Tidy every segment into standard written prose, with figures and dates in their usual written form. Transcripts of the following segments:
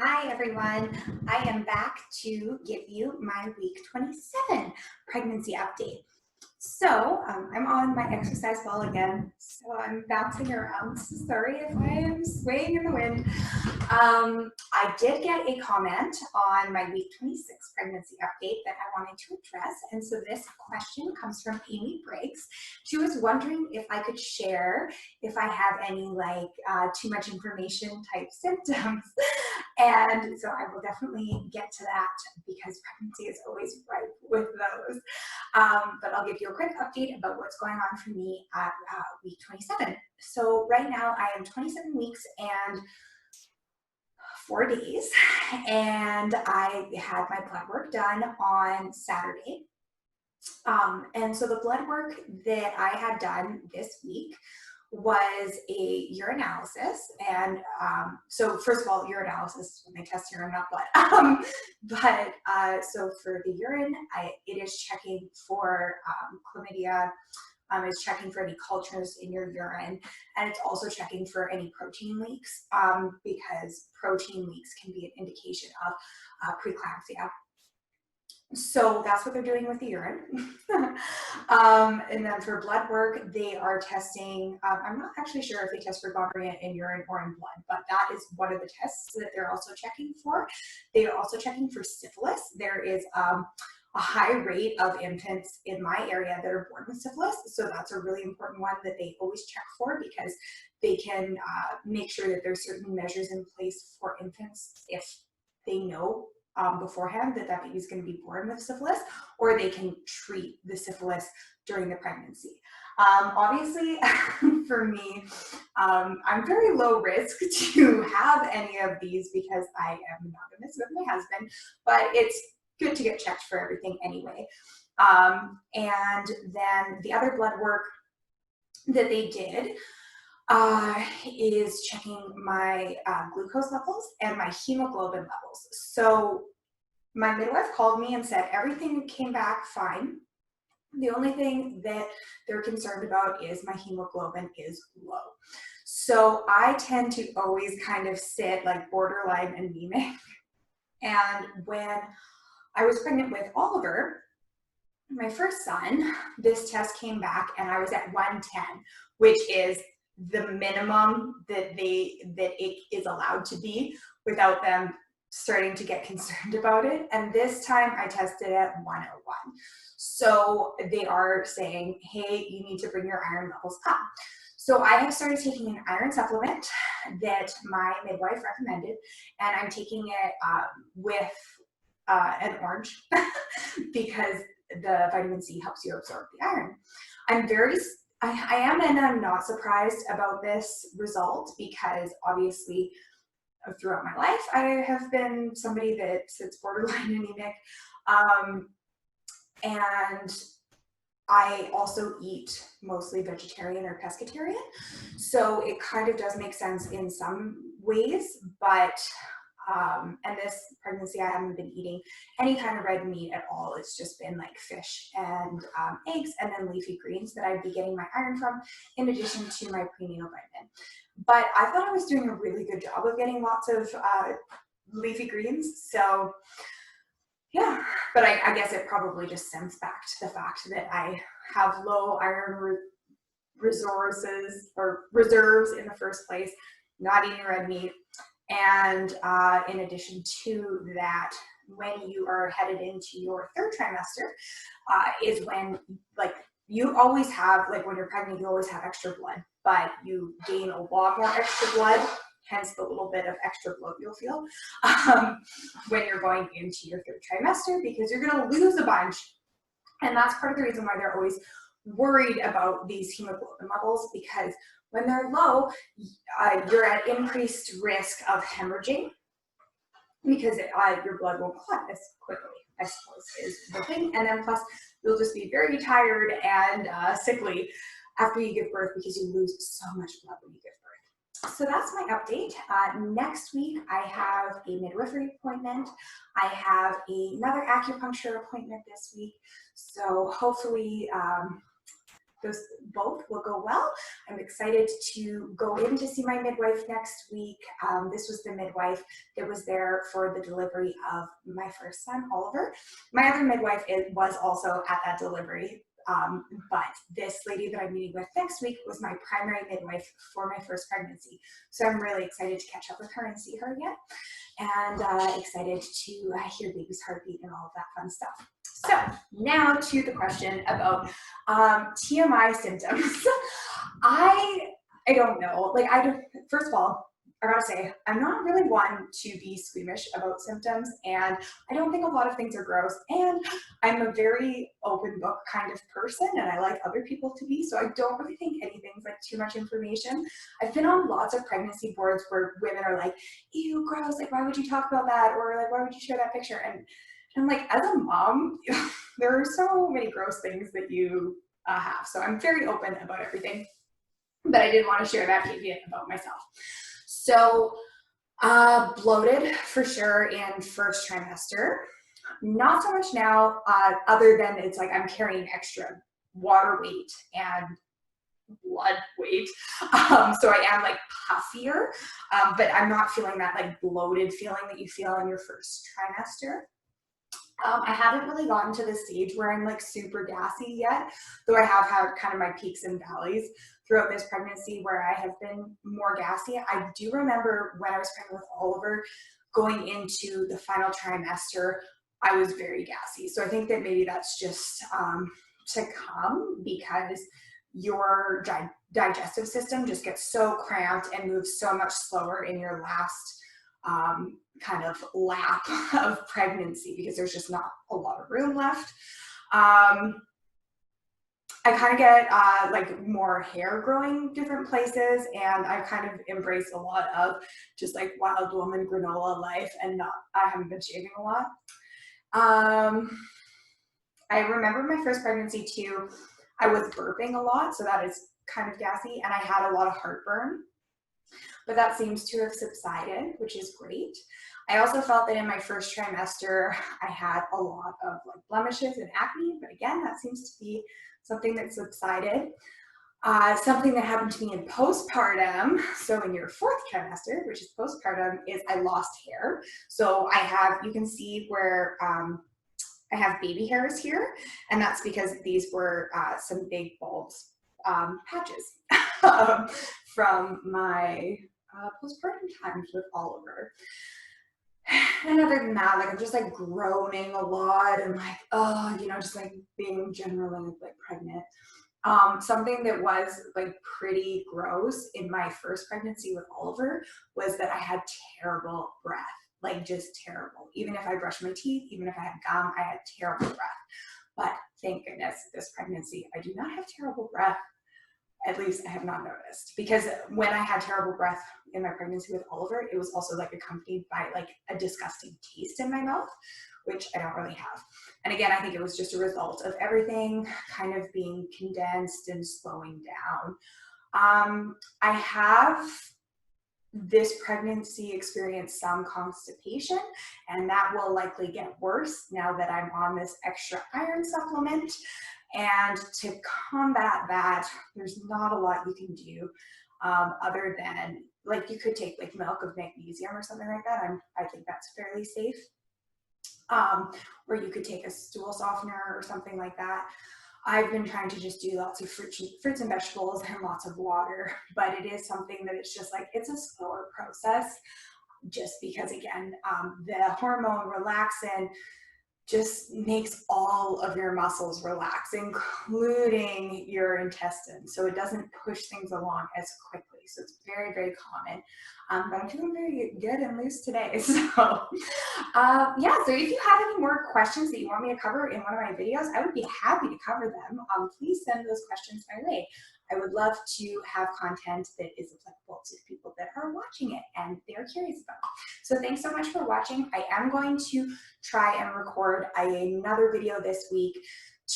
Hi everyone, I am back to give you my week 27 pregnancy update. So I'm on my exercise ball again, so I'm bouncing around. Sorry if I am swaying in the wind. I did get a comment on my week 26 pregnancy update that I wanted to address, and so this question comes from Amy Briggs. She was wondering if I could share if I have any too much information type symptoms. And so I will definitely get to that because pregnancy is always ripe with those. But I'll give you a quick update about what's going on for me at week 27. So right now I am 27 weeks and 4 days, and I had my blood work done on Saturday. And so the blood work that I had done this week was a urinalysis. And so first of all, urinalysis is when they test urine, not blood. So for the urine, it is checking for chlamydia. It's checking for any cultures in your urine, and it's also checking for any protein leaks because protein leaks can be an indication of preeclampsia. So that's what they're doing with the urine. And then for blood work, they are testing, I'm not actually sure if they test for gonorrhea in urine or in blood, but that is one of the tests that they're also checking for. They are also checking for syphilis. There is a high rate of infants in my area that are born with syphilis. So that's a really important one that they always check for, because they can make sure that there's certain measures in place for infants if they know beforehand that baby is going to be born with syphilis, or they can treat the syphilis during the pregnancy. Obviously, for me, I'm very low risk to have any of these because I am monogamous with my husband, but it's good to get checked for everything anyway. And then the other blood work that they did is checking my glucose levels and my hemoglobin levels. So my midwife called me and said everything came back fine. The only thing that they're concerned about is my hemoglobin is low. So I tend to always kind of sit like borderline anemic. And when I was pregnant with Oliver, my first son, this test came back and I was at 110, which is the minimum that it is allowed to be without them starting to get concerned about it. And this time I tested at 101. So they are saying, hey, you need to bring your iron levels up. So I have started taking an iron supplement that my midwife recommended, and I'm taking it with an orange because the vitamin C helps you absorb the iron. I am and I'm not surprised about this result, because obviously throughout my life I have been somebody that sits borderline anemic, and I also eat mostly vegetarian or pescatarian, so it kind of does make sense in some ways, but and this pregnancy, I haven't been eating any kind of red meat at all. It's just been like fish and eggs, and then leafy greens that I'd be getting my iron from, in addition to my prenatal vitamin. But I thought I was doing a really good job of getting lots of leafy greens. So yeah, but I guess it probably just stems back to the fact that I have low iron resources or reserves in the first place, not eating red meat. And in addition to that, when you are headed into your third trimester, is when, like, you always have, like, when you're pregnant, you always have extra blood, but you gain a lot more extra blood, hence the little bit of extra bloat you'll feel when you're going into your third trimester, because you're going to lose a bunch. And that's part of the reason why they're always worried about these hemoglobin levels, because when they're low, you're at increased risk of hemorrhaging, because your blood won't clot as quickly, I suppose, is the thing. And then plus, you'll just be very tired and sickly after you give birth, because you lose so much blood when you give birth. So that's my update. Next week, I have a midwifery appointment. I have another acupuncture appointment this week. So hopefully, those both will go well. I'm excited to go in to see my midwife next week. This was the midwife that was there for the delivery of my first son, Oliver. My other midwife was also at that delivery, but this lady that I'm meeting with next week was my primary midwife for my first pregnancy. So I'm really excited to catch up with her and see her again, and excited to hear baby's heartbeat and all of that fun stuff. So now to the question about TMI symptoms. I don't know. Like, first of all, I gotta say, I'm not really one to be squeamish about symptoms, and I don't think a lot of things are gross, and I'm a very open book kind of person, and I like other people to be, so I don't really think anything's like too much information. I've been on lots of pregnancy boards where women are like, ew, gross, like why would you talk about that, or like why would you share that picture? And I'm like, as a mom, there are so many gross things that you have, so I'm very open about everything, but I did want to share that caveat about myself. So bloated for sure in first trimester, not so much now, other than it's like I'm carrying extra water weight and blood weight, so I am like puffier, but I'm not feeling that like bloated feeling that you feel in your first trimester. I haven't really gotten to the stage where I'm like super gassy yet, though I have had kind of my peaks and valleys throughout this pregnancy where I have been more gassy. I do remember when I was pregnant with Oliver, going into the final trimester, I was very gassy. So I think that maybe that's just to come, because your digestive system just gets so cramped and moves so much slower in your last kind of lap of pregnancy, because there's just not a lot of room left. I kind of get like more hair growing different places, and I kind of embrace a lot of just like wild woman granola life, and I haven't been shaving a lot. I remember my first pregnancy too, I was burping a lot, so that is kind of gassy, and I had a lot of heartburn, but that seems to have subsided, which is great. I also felt that in my first trimester, I had a lot of like blemishes and acne, but again, that seems to be something that subsided. Something that happened to me in postpartum, so in your fourth trimester, which is postpartum, is I lost hair. So you can see where I have baby hairs here, and that's because these were some big bald patches from my postpartum times with Oliver. And other than that, like I'm just like groaning a lot and like, oh, just like being generally like pregnant. Something that was like pretty gross in my first pregnancy with Oliver was that I had terrible breath, like just terrible. Even if I brushed my teeth, even if I had gum, I had terrible breath. But thank goodness this pregnancy, I do not have terrible breath. At least I have not noticed, because when I had terrible breath in my pregnancy with Oliver, it was also like accompanied by like a disgusting taste in my mouth, which I don't really have. And again, I think it was just a result of everything kind of being condensed and slowing down. I have this pregnancy experienced some constipation, and that will likely get worse now that I'm on this extra iron supplement. And to combat that, there's not a lot you can do other than like you could take like milk of magnesium or something like that. I think that's fairly safe. Or you could take a stool softener or something like that. I've been trying to just do lots of fruits and vegetables and lots of water, but it is something that it's just like, it's a slower process, just because again, the hormone relaxin just makes all of your muscles relax, including your intestines. So it doesn't push things along as quickly. So it's very, very common. But I'm feeling very good and loose today. So yeah, so if you have any more questions that you want me to cover in one of my videos, I would be happy to cover them. Please send those questions my way. I would love to have content that is applicable to people that are watching it and they're curious about it. So thanks so much for watching. I am going to try and record another video this week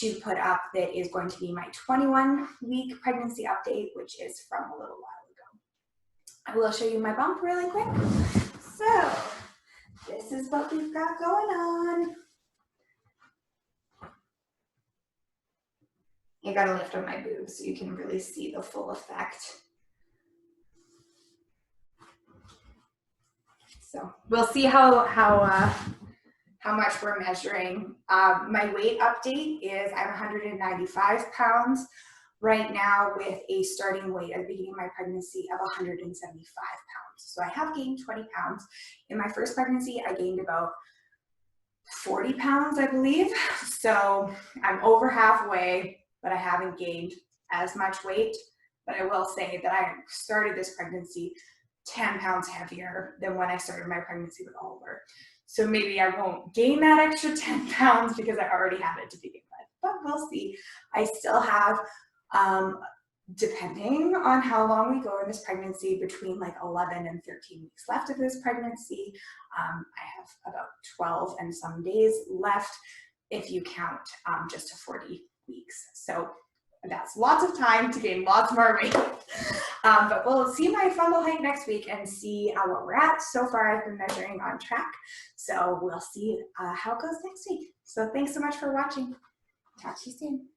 to put up that is going to be my 21-week pregnancy update, which is from a little while ago. I will show you my bump really quick. So this is what we've got going on. I gotta lift up my boobs so you can really see the full effect. So we'll see how much we're measuring. My weight update is I'm 195 pounds right now with a starting weight at the beginning of my pregnancy of 175 pounds. So I have gained 20 pounds. In my first pregnancy, I gained about 40 pounds, I believe. So I'm over halfway, but I haven't gained as much weight. But I will say that I started this pregnancy 10 pounds heavier than when I started my pregnancy with Oliver. So maybe I won't gain that extra 10 pounds because I already have it to begin with, but we'll see. I still have, depending on how long we go in this pregnancy, between like 11 and 13 weeks left of this pregnancy. I have about 12 and some days left if you count just to 40 weeks. So that's lots of time to gain lots more weight. But we'll see my fundal height next week and see what we're at. So far, I've been measuring on track. So we'll see how it goes next week. So thanks so much for watching. Talk to you soon.